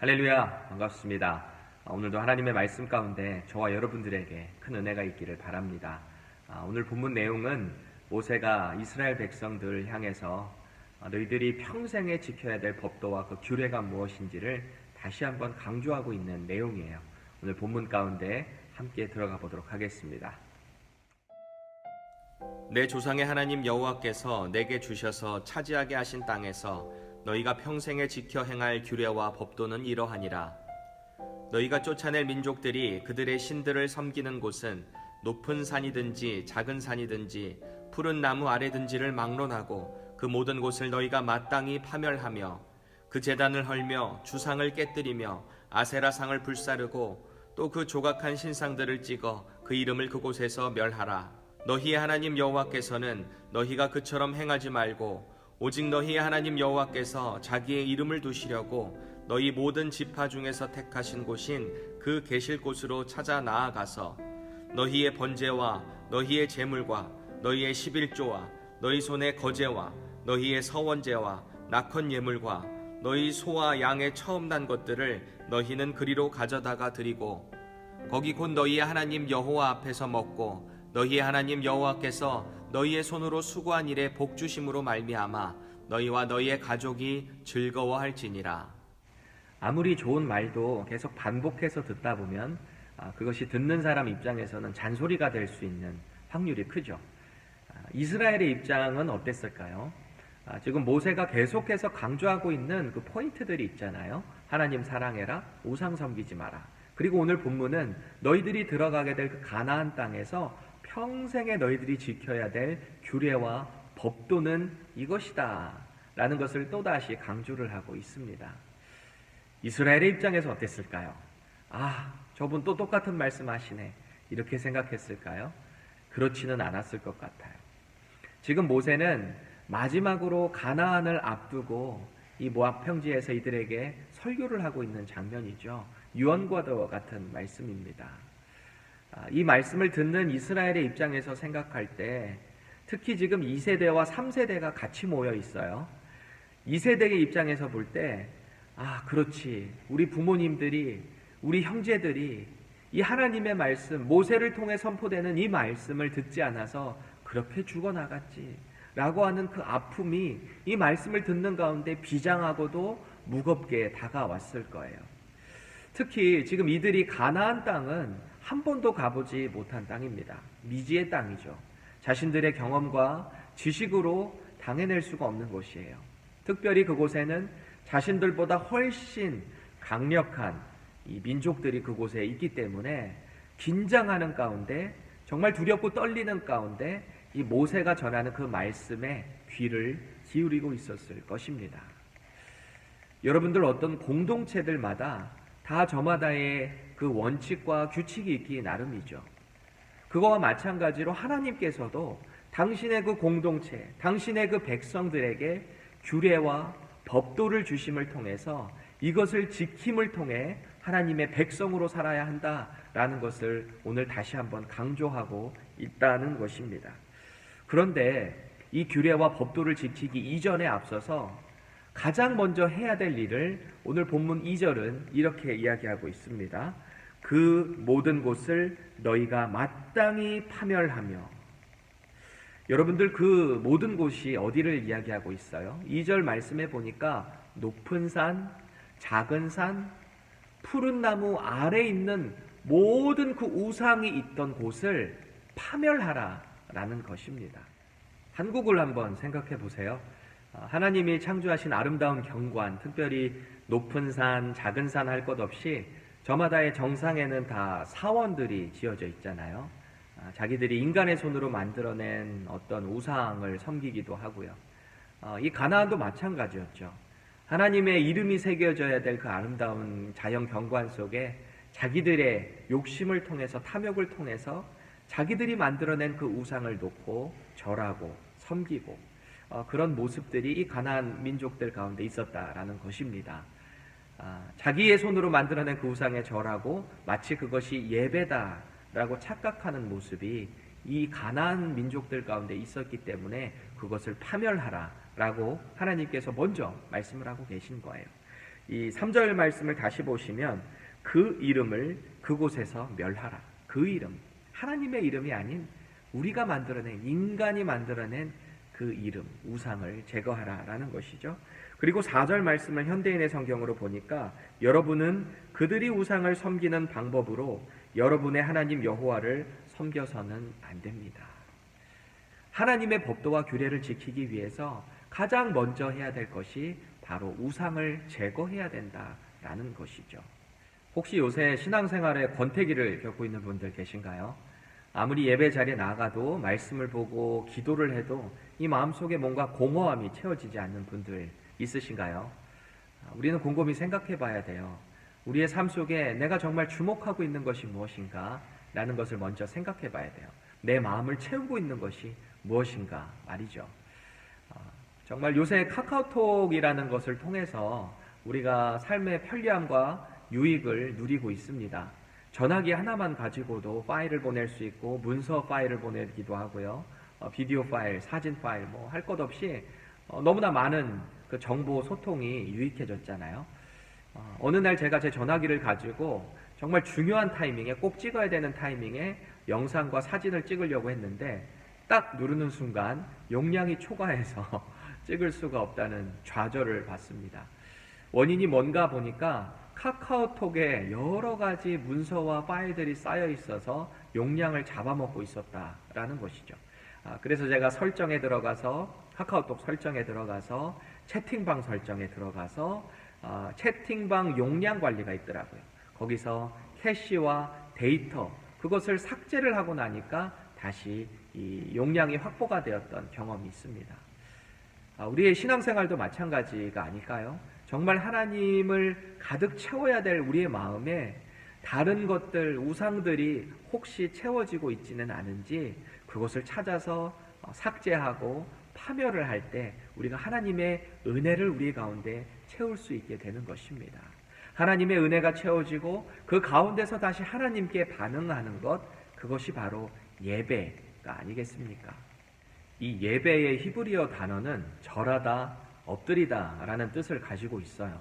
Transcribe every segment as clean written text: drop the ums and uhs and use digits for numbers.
할렐루야, 반갑습니다. 오늘도 하나님의 말씀 가운데 저와 여러분들에게 큰 은혜가 있기를 바랍니다. 오늘 본문 내용은 모세가 이스라엘 백성들을 향해서 너희들이 평생에 지켜야 될 법도와 그 규례가 무엇인지를 다시 한번 강조하고 있는 내용이에요. 오늘 본문 가운데 함께 들어가 보도록 하겠습니다. 내 조상의 하나님 여호와께서 내게 주셔서 차지하게 하신 땅에서 너희가 평생에 지켜 행할 규례와 법도는 이러하니라. 너희가 쫓아낼 민족들이 그들의 신들을 섬기는 곳은 높은 산이든지 작은 산이든지 푸른 나무 아래든지를 막론하고 그 모든 곳을 너희가 마땅히 파멸하며 그 제단을 헐며 주상을 깨뜨리며 아세라상을 불사르고 또 그 조각한 신상들을 찍어 그 이름을 그곳에서 멸하라. 너희의 하나님 여호와께서는 너희가 그처럼 행하지 말고 오직 너희의 하나님 여호와께서 자기의 이름을 두시려고 너희 모든 지파 중에서 택하신 곳인 그 계실 곳으로 찾아 나아가서 너희의 번제와 너희의 제물과 너희의 11조와 너희 손의 거제와 너희의 서원제와 낙헌 예물과 너희 소와 양의 처음 난 것들을 너희는 그리로 가져다가 드리고 거기 곧 너희의 하나님 여호와 앞에서 먹고 너희의 하나님 여호와께서 너희의 손으로 수고한 일에 복주심으로 말미암아 너희와 너희의 가족이 즐거워할지니라. 아무리 좋은 말도 계속 반복해서 듣다 보면 그것이 듣는 사람 입장에서는 잔소리가 될 수 있는 확률이 크죠. 이스라엘의 입장은 어땠을까요? 지금 모세가 계속해서 강조하고 있는 그 포인트들이 있잖아요. 하나님 사랑해라, 우상 섬기지 마라. 그리고 오늘 본문은 너희들이 들어가게 될 그 가나안 땅에서 평생에 너희들이 지켜야 될 규례와 법도는 이것이다 라는 것을 또다시 강조를 하고 있습니다. 이스라엘의 입장에서 어땠을까요? 저분 또 똑같은 말씀 하시네, 이렇게 생각했을까요? 그렇지는 않았을 것 같아요. 지금 모세는 마지막으로 가나안을 앞두고 이 모압 평지에서 이들에게 설교를 하고 있는 장면이죠. 유언과도 같은 말씀입니다. 이 말씀을 듣는 이스라엘의 입장에서 생각할 때 특히 지금 2세대와 3세대가 같이 모여 있어요. 2세대의 입장에서 볼 때 그렇지, 우리 부모님들이, 우리 형제들이 이 하나님의 말씀, 모세를 통해 선포되는 이 말씀을 듣지 않아서 그렇게 죽어나갔지 라고 하는 그 아픔이 이 말씀을 듣는 가운데 비장하고도 무겁게 다가왔을 거예요. 특히 지금 이들이 가나안 땅은 한 번도 가보지 못한 땅입니다. 미지의 땅이죠. 자신들의 경험과 지식으로 당해낼 수가 없는 곳이에요. 특별히 그곳에는 자신들보다 훨씬 강력한 이 민족들이 그곳에 있기 때문에 긴장하는 가운데, 정말 두렵고 떨리는 가운데 이 모세가 전하는 그 말씀에 귀를 기울이고 있었을 것입니다. 여러분들 어떤 공동체들마다 다 저마다의 그 원칙과 규칙이 있기 나름이죠. 그거와 마찬가지로 하나님께서도 당신의 그 공동체, 당신의 그 백성들에게 규례와 법도를 주심을 통해서 이것을 지킴을 통해 하나님의 백성으로 살아야 한다라는 것을 오늘 다시 한번 강조하고 있다는 것입니다. 그런데 이 규례와 법도를 지키기 이전에 앞서서 가장 먼저 해야 될 일을 오늘 본문 2절은 이렇게 이야기하고 있습니다. 그 모든 곳을 너희가 마땅히 파멸하며. 여러분들, 그 모든 곳이 어디를 이야기하고 있어요? 2절 말씀에 보니까 높은 산, 작은 산, 푸른 나무 아래 있는 모든 그 우상이 있던 곳을 파멸하라 라는 것입니다. 한국을 한번 생각해 보세요. 하나님이 창조하신 아름다운 경관, 특별히 높은 산, 작은 산 할 것 없이 저마다의 정상에는 다 사원들이 지어져 있잖아요. 자기들이 인간의 손으로 만들어낸 어떤 우상을 섬기기도 하고요. 이 가나안도 마찬가지였죠. 하나님의 이름이 새겨져야 될 그 아름다운 자연 경관 속에 자기들의 욕심을 통해서, 탐욕을 통해서 자기들이 만들어낸 그 우상을 놓고 절하고 섬기고 그런 모습들이 이 가나안 민족들 가운데 있었다라는 것입니다. 자기의 손으로 만들어낸 그 우상에 절하고 마치 그것이 예배다라고 착각하는 모습이 이 가나안 민족들 가운데 있었기 때문에 그것을 파멸하라라고 하나님께서 먼저 말씀을 하고 계신 거예요. 이 3절 말씀을 다시 보시면 그 이름을 그곳에서 멸하라. 그 이름, 하나님의 이름이 아닌 우리가 만들어낸, 인간이 만들어낸 그 이름, 우상을 제거하라라는 것이죠. 그리고 4절 말씀을 현대인의 성경으로 보니까 여러분은 그들이 우상을 섬기는 방법으로 여러분의 하나님 여호와를 섬겨서는 안 됩니다. 하나님의 법도와 규례를 지키기 위해서 가장 먼저 해야 될 것이 바로 우상을 제거해야 된다라는 것이죠. 혹시 요새 신앙생활에 권태기를 겪고 있는 분들 계신가요? 아무리 예배 자리에 나가도 말씀을 보고 기도를 해도 이 마음속에 뭔가 공허함이 채워지지 않는 분들 있으신가요? 우리는 곰곰이 생각해 봐야 돼요. 우리의 삶 속에 내가 정말 주목하고 있는 것이 무엇인가? 라는 것을 먼저 생각해 봐야 돼요. 내 마음을 채우고 있는 것이 무엇인가 말이죠. 정말 요새 카카오톡이라는 것을 통해서 우리가 삶의 편리함과 유익을 누리고 있습니다. 전화기 하나만 가지고도 파일을 보낼 수 있고 문서 파일을 보내기도 하고요. 비디오 파일, 사진 파일 뭐 할 것 없이 너무나 많은 그 정보 소통이 유익해졌잖아요. 어느 날 제가 제 전화기를 가지고 정말 중요한 타이밍에, 꼭 찍어야 되는 타이밍에 영상과 사진을 찍으려고 했는데 딱 누르는 순간 용량이 초과해서 찍을 수가 없다는 좌절을 받습니다. 원인이 뭔가 보니까 카카오톡에 여러 가지 문서와 파일들이 쌓여 있어서 용량을 잡아먹고 있었다라는 것이죠. 그래서 제가 설정에 들어가서, 카카오톡 설정에 들어가서 채팅방 설정에 들어가서 채팅방 용량 관리가 있더라고요. 거기서 캐시와 데이터, 그것을 삭제를 하고 나니까 다시 이 용량이 확보가 되었던 경험이 있습니다. 우리의 신앙생활도 마찬가지가 아닐까요? 정말 하나님을 가득 채워야 될 우리의 마음에 다른 것들, 우상들이 혹시 채워지고 있지는 않은지 그것을 찾아서 삭제하고 파멸을 할 때 우리가 하나님의 은혜를 우리 가운데 채울 수 있게 되는 것입니다. 하나님의 은혜가 채워지고 그 가운데서 다시 하나님께 반응하는 것, 그것이 바로 예배가 아니겠습니까? 이 예배의 히브리어 단어는 절하다, 엎드리다 라는 뜻을 가지고 있어요.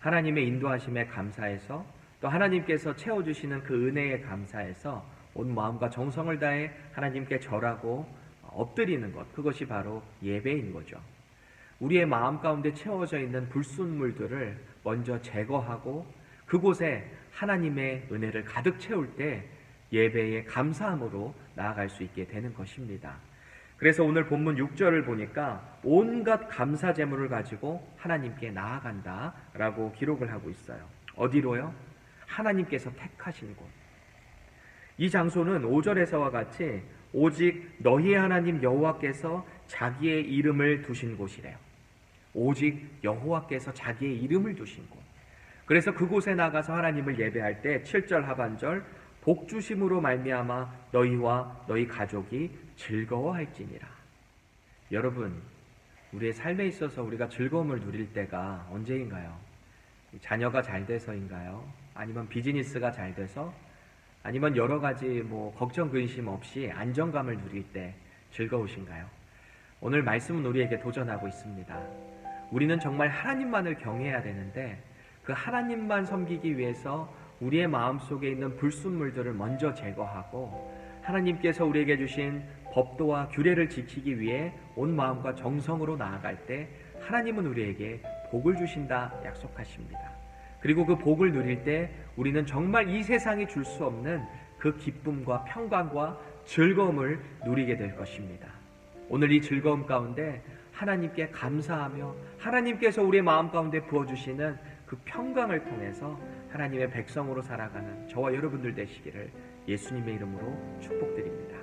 하나님의 인도하심에 감사해서, 또 하나님께서 채워주시는 그 은혜에 감사해서 온 마음과 정성을 다해 하나님께 절하고 엎드리는 것, 그것이 바로 예배인 거죠. 우리의 마음 가운데 채워져 있는 불순물들을 먼저 제거하고 그곳에 하나님의 은혜를 가득 채울 때 예배의 감사함으로 나아갈 수 있게 되는 것입니다. 그래서 오늘 본문 6절을 보니까 온갖 감사 제물을 가지고 하나님께 나아간다라고 기록을 하고 있어요. 어디로요? 하나님께서 택하신 곳. 이 장소는 5절에서와 같이 오직 너희의 하나님 여호와께서 자기의 이름을 두신 곳이래요. 오직 여호와께서 자기의 이름을 두신 곳. 그래서 그곳에 나가서 하나님을 예배할 때 7절 하반절 복 주심으로 말미암아 너희와 너희 가족이 즐거워할지니라. 여러분, 우리의 삶에 있어서 우리가 즐거움을 누릴 때가 언제인가요? 자녀가 잘 돼서인가요? 아니면 비즈니스가 잘 돼서? 아니면 여러 가지 걱정 근심 없이 안정감을 누릴 때 즐거우신가요? 오늘 말씀은 우리에게 도전하고 있습니다. 우리는 정말 하나님만을 경외해야 되는데 그 하나님만 섬기기 위해서 우리의 마음속에 있는 불순물들을 먼저 제거하고 하나님께서 우리에게 주신 법도와 규례를 지키기 위해 온 마음과 정성으로 나아갈 때 하나님은 우리에게 복을 주신다 약속하십니다. 그리고 그 복을 누릴 때 우리는 정말 이 세상이 줄 수 없는 그 기쁨과 평강과 즐거움을 누리게 될 것입니다. 오늘 이 즐거움 가운데 하나님께 감사하며 하나님께서 우리의 마음 가운데 부어주시는 그 평강을 통해서 하나님의 백성으로 살아가는 저와 여러분들 되시기를 예수님의 이름으로 축복드립니다.